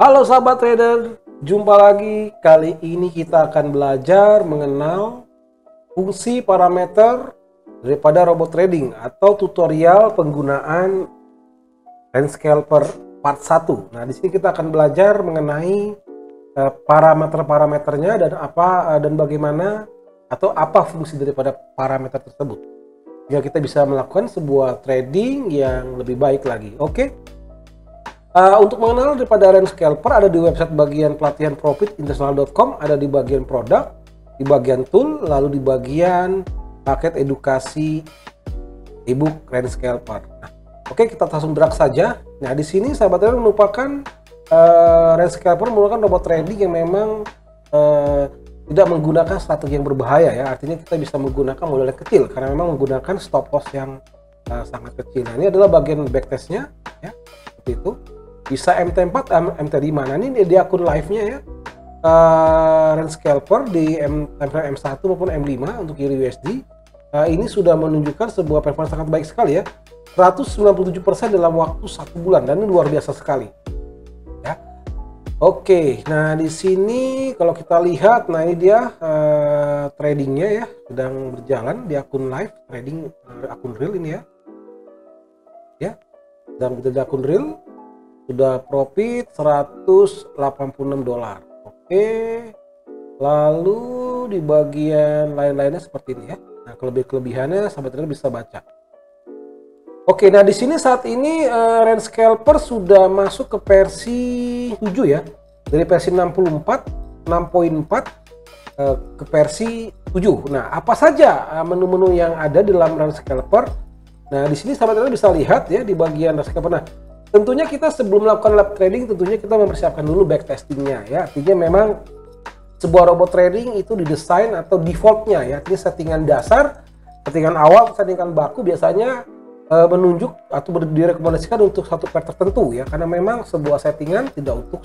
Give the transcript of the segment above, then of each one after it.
Halo sahabat trader, jumpa lagi. Kali ini kita akan belajar mengenal fungsi parameter daripada robot trading atau tutorial penggunaan Trend Scalper part 1. Nah, di sini kita akan belajar mengenai parameter-parameternya dan bagaimana atau apa fungsi daripada parameter tersebut. Sehingga kita bisa melakukan sebuah trading yang lebih baik lagi. Oke. Untuk mengenal daripada Trend Scalper ada di website bagian pelatihan profitinternational.com, ada di bagian produk, di bagian tool, lalu di bagian paket edukasi ebook Trend Scalper. Nah, oke, kita langsung drag saja. Nah, di sini sahabat trader merupakan Trend Scalper merupakan robot trading yang memang tidak menggunakan strategi yang berbahaya ya. Artinya kita bisa menggunakan modal yang kecil karena memang menggunakan stop loss yang sangat kecil. Nah, ini adalah bagian backtestnya ya, seperti itu. Bisa MT4, MT5. Nah, ini di akun live-nya ya. Trend Scalper di M1 maupun M5 untuk Euro USD. Ini sudah menunjukkan sebuah performa sangat baik sekali ya. 197% dalam waktu 1 bulan dan ini luar biasa sekali. Ya. Oke, nah di sini kalau kita lihat, nah ini dia tradingnya ya, sedang berjalan di akun live trading, akun real ini ya. Ya, sedang berada di akun real. Sudah profit 186 dolar. Oke. Lalu di bagian lain-lainnya seperti ini ya. Nah, kelebihannya sahabat trader bisa baca. Oke, nah di sini saat ini Trend Scalper sudah masuk ke versi 7 ya. Dari versi 6.4 ke versi 7. Nah, apa saja menu-menu yang ada di dalam Trend Scalper? Nah, di sini sahabat trader bisa lihat ya di bagian Trend Scalper. Nah, tentunya kita sebelum melakukan live trading tentunya kita mempersiapkan dulu backtestingnya ya. Artinya memang sebuah robot trading itu didesain atau defaultnya ya, artinya settingan dasar, settingan awal, settingan baku biasanya menunjuk atau direkomendasikan untuk satu pair tertentu ya, karena memang sebuah settingan tidak untuk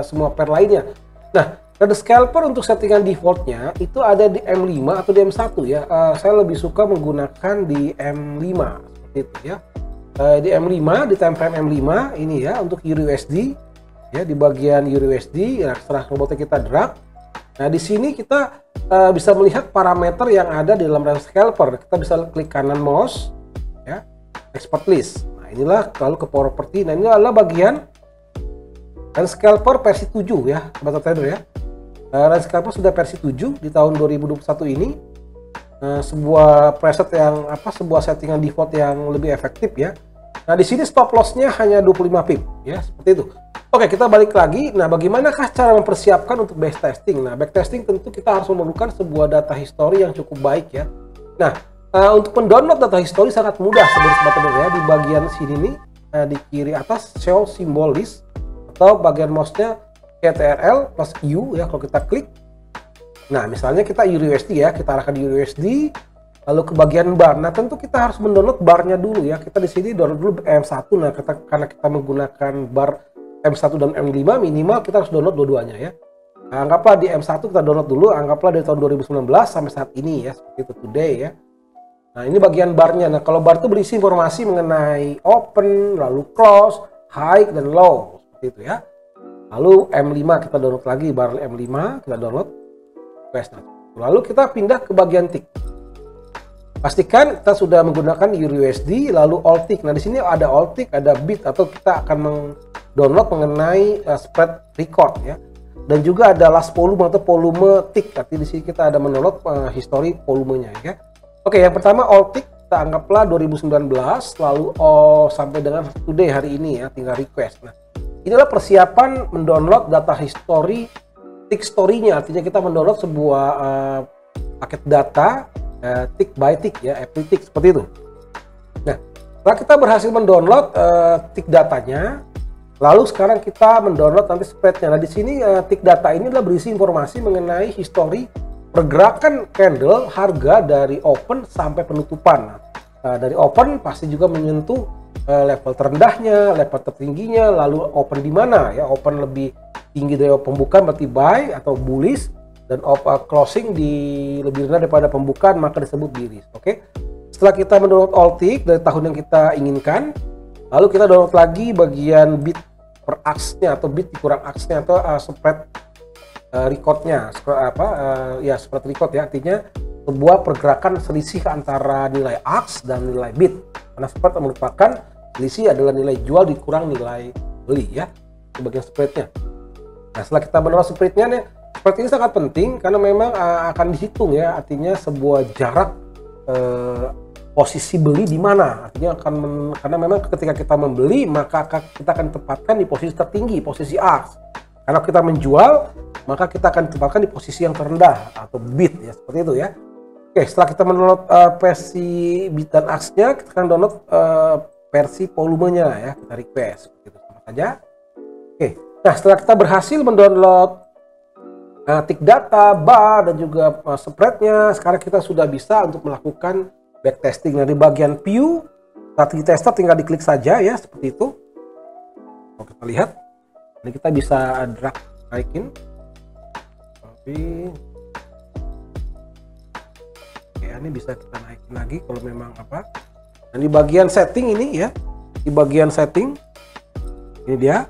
semua pair lainnya. Nah, Trend Scalper untuk settingan defaultnya itu ada di M5 atau di M1 ya. Saya lebih suka menggunakan di M5 seperti itu ya. Di M5, di time frame M5 ini ya untuk Euro USD ya, di bagian Euro USD ya, setelah robotnya kita drag. Nah, di sini kita bisa melihat parameter yang ada di dalam Trend Scalper. Kita bisa klik kanan mouse ya, export list. Nah, inilah lalu ke property. Nah, ini adalah bagian Trend Scalper versi 7 ya, sahabat trader ya. Trend Scalper sudah versi 7 di tahun 2021 ini. Sebuah preset yang sebuah settingan default yang lebih efektif ya. Nah, di sini stop lossnya hanya 25 pip ya, seperti itu. Oke, kita balik lagi. Nah, bagaimanakah cara mempersiapkan untuk backtesting? Nah, backtesting tentu kita harus memerlukan sebuah data history yang cukup baik ya. Nah, untuk mendownload data history sangat mudah sebenarnya ya. Di bagian sini nih, di kiri atas show symbol list atau bagian mouse-nya Ctrl plus U ya, kalau kita klik. Nah, misalnya kita Euro USD ya, kita arahkan di Euro USD, lalu ke bagian bar. Nah, tentu kita harus mendownload barnya dulu ya. Kita di sini download dulu M1. Nah, karena kita menggunakan bar M1 dan M5, minimal kita harus download dua-duanya ya. Nah, anggaplah di M1 kita download dulu, anggaplah dari tahun 2019 sampai saat ini ya, seperti itu today ya. Nah, ini bagian barnya. Nah, kalau bar itu berisi informasi mengenai open, lalu close, high dan low, seperti itu ya. Lalu M5 kita download lagi, bar M5 kita download. Lalu kita pindah ke bagian tick. Pastikan kita sudah menggunakan Euro USD lalu all tick. Nah, di sini ada all tick, ada bid atau kita akan mendownload mengenai spread record ya. Dan juga ada last volume atau volume tick. Tapi di sini kita ada mendownload history volumenya ya. Oke, yang pertama all tick kita anggaplah 2019 lalu sampai dengan today hari ini ya, tinggal request. Nah, inilah persiapan mendownload data history tick story-nya, artinya kita mendownload sebuah paket data tick by tick ya, every tick seperti itu. Nah, setelah kita berhasil mendownload tick datanya, lalu sekarang kita mendownload nanti spreadnya. Nah, di sini tick data ini adalah berisi informasi mengenai history pergerakan candle harga dari open sampai penutupan. Nah, dari open pasti juga menyentuh level terendahnya, level tertingginya, lalu open di mana ya, open lebih tinggi dari pembukaan berarti buy atau bullish, dan closing di lebih rendah daripada pembukaan maka disebut bearish. Oke. Setelah kita mendownload all tick dari tahun yang kita inginkan, lalu kita download lagi bagian bid per aksnya atau bit dikurang aksnya atau spread recordnya, spread record ya, artinya sebuah pergerakan selisih antara nilai aks dan nilai bit. Karena spread merupakan selisih adalah nilai jual dikurang nilai beli ya, itu bagian spreadnya. Nah, setelah kita menolak spreadnya nih, spread ini sangat penting karena memang akan dihitung ya, artinya sebuah jarak posisi beli di mana, artinya karena memang ketika kita membeli maka kita akan tempatkan di posisi tertinggi, posisi aks. Karena kita menjual maka kita akan tempatkan di posisi yang terendah atau bit ya, seperti itu ya. Oke, setelah kita mendownload versi bit dan aksnya, kita akan download versi volumenya ya, kita request gitu sama saja. Oke, nah setelah kita berhasil mendownload tick data, bar dan juga spreadnya, sekarang kita sudah bisa untuk melakukan backtesting. Nah, di bagian view strategi tester tinggal diklik saja ya, seperti itu. Kalau kita lihat ini kita bisa drag naikin, tapi ya ini bisa kita naikin lagi kalau memang apa. Dan di bagian setting ini ya, di bagian setting ini dia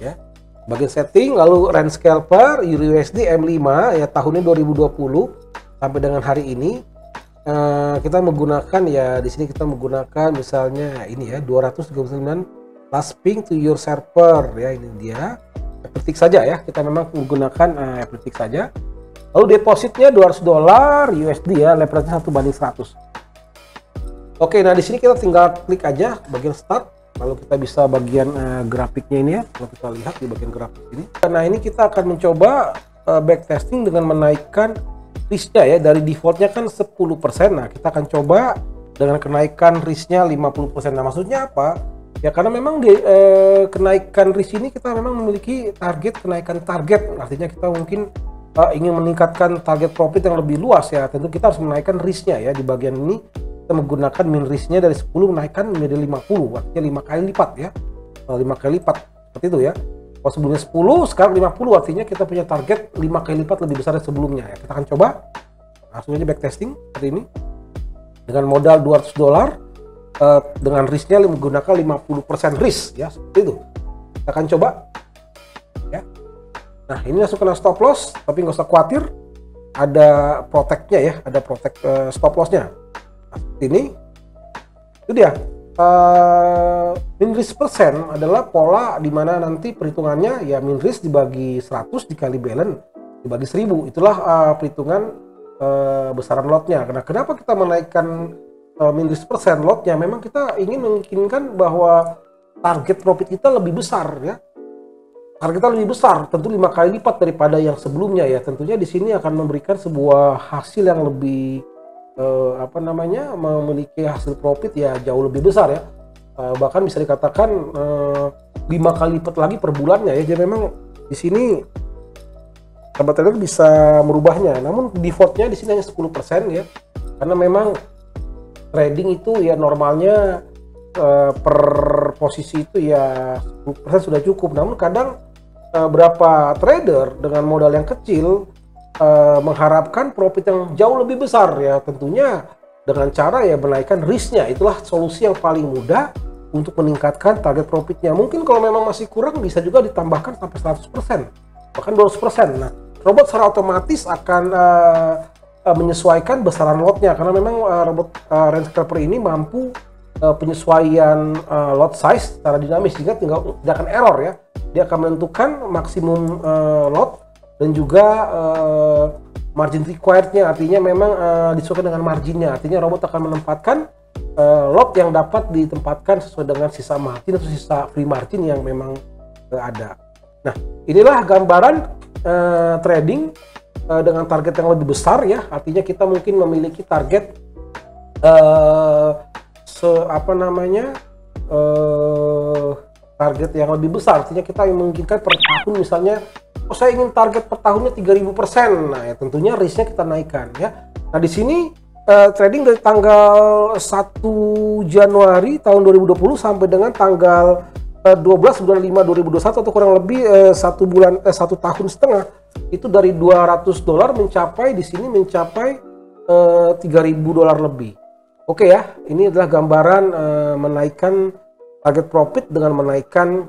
ya, bagian setting, lalu range scalper USD M5 ya, tahunnya 2020 sampai dengan hari ini. Kita menggunakan ya, di sini kita menggunakan misalnya ini ya, 239 last ping to your server ya, ini dia. Epic saja ya, kita memang menggunakan Epic saja. Lalu depositnya $200 USD ya, leverage-nya 1:100. Oke, nah di sini kita tinggal klik aja bagian start, lalu kita bisa bagian grafiknya ini ya. Kalau kita lihat di bagian grafik ini, nah ini kita akan mencoba backtesting dengan menaikkan risknya ya, dari defaultnya kan 10%. Nah, kita akan coba dengan kenaikan risknya 50%. Nah, maksudnya apa? Ya karena memang di kenaikan risk ini kita memang memiliki kenaikan target. Artinya kita mungkin ingin meningkatkan target profit yang lebih luas ya. Tentu kita harus menaikkan risknya ya. Di bagian ini kita menggunakan min risknya dari 10 menaikkan menjadi 50, artinya 5 kali lipat ya. 5 kali lipat seperti itu ya. Kalau sebelumnya 10, sekarang 50, artinya kita punya target 5 kali lipat lebih besar dari sebelumnya ya. Kita akan coba langsung aja backtesting seperti ini dengan modal $200, dengan risknya menggunakan 50% risk ya, seperti itu. Kita akan coba ya. Nah, ini langsung kena stop loss, tapi nggak usah khawatir, ada protect-nya ya, ada protect stop loss-nya. Nah, seperti ini itu dia. Min risk persen adalah pola di mana nanti perhitungannya ya, min risk dibagi 100 dikali balance dibagi 1000, itulah perhitungan besaran lotnya. Karena kenapa kita menaikkan min risk persen lotnya, memang kita ingin memungkinkan bahwa target profit kita lebih besar ya, target kita lebih besar, tentu 5 kali lipat daripada yang sebelumnya ya. Tentunya di sini akan memberikan sebuah hasil yang lebih memiliki hasil profit ya jauh lebih besar ya, bahkan bisa dikatakan 5 kali lipat lagi per bulannya ya. Jadi memang di sini sahabat trader bisa merubahnya, namun defaultnya di sini hanya 10% ya, karena memang trading itu ya normalnya per posisi itu ya 10% sudah cukup. Namun kadang berapa trader dengan modal yang kecil mengharapkan profit yang jauh lebih besar ya, tentunya dengan cara ya menaikkan risknya. Itulah solusi yang paling mudah untuk meningkatkan target profitnya. Mungkin kalau memang masih kurang bisa juga ditambahkan sampai 100%, bahkan 200%. Nah, robot secara otomatis akan menyesuaikan besaran lotnya, karena memang robot range scalper ini mampu penyesuaian lot size secara dinamis, sehingga tidak akan error ya. Dia akan menentukan maksimum lot dan juga margin required-nya, artinya memang disesuaikan dengan marginnya. Artinya robot akan menempatkan lot yang dapat ditempatkan sesuai dengan sisa margin atau sisa free margin yang memang ada. Nah, inilah gambaran trading dengan target yang lebih besar ya. Artinya kita mungkin memiliki target target yang lebih besar. Artinya kita memungkinkan per tahun misalnya, saya ingin target per tahunnya 3000%. Nah, ya tentunya risknya kita naikkan ya. Nah, di sini trading dari tanggal 1 Januari tahun 2020 sampai dengan tanggal 12 bulan 5 2021 atau kurang lebih 1 tahun setengah, itu dari $200 mencapai di sini mencapai $3000 lebih. Oke ya, ini adalah gambaran menaikkan target profit dengan menaikkan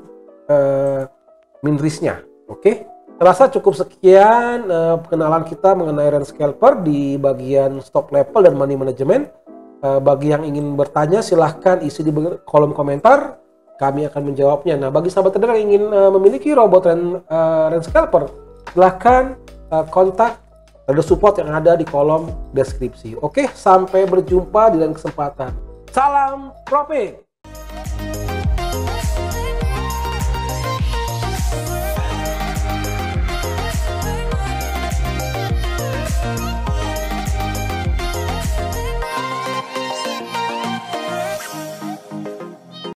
min risknya. Oke, terasa cukup sekian pengenalan kita mengenai Rand Scalper di bagian stop level dan money management. Bagi yang ingin bertanya silahkan isi di kolom komentar, kami akan menjawabnya. Nah, bagi sahabat trader yang ingin memiliki robot Rand Scalper, silahkan kontak trader support yang ada di kolom deskripsi. Oke, sampai berjumpa di lain kesempatan. Salam profit.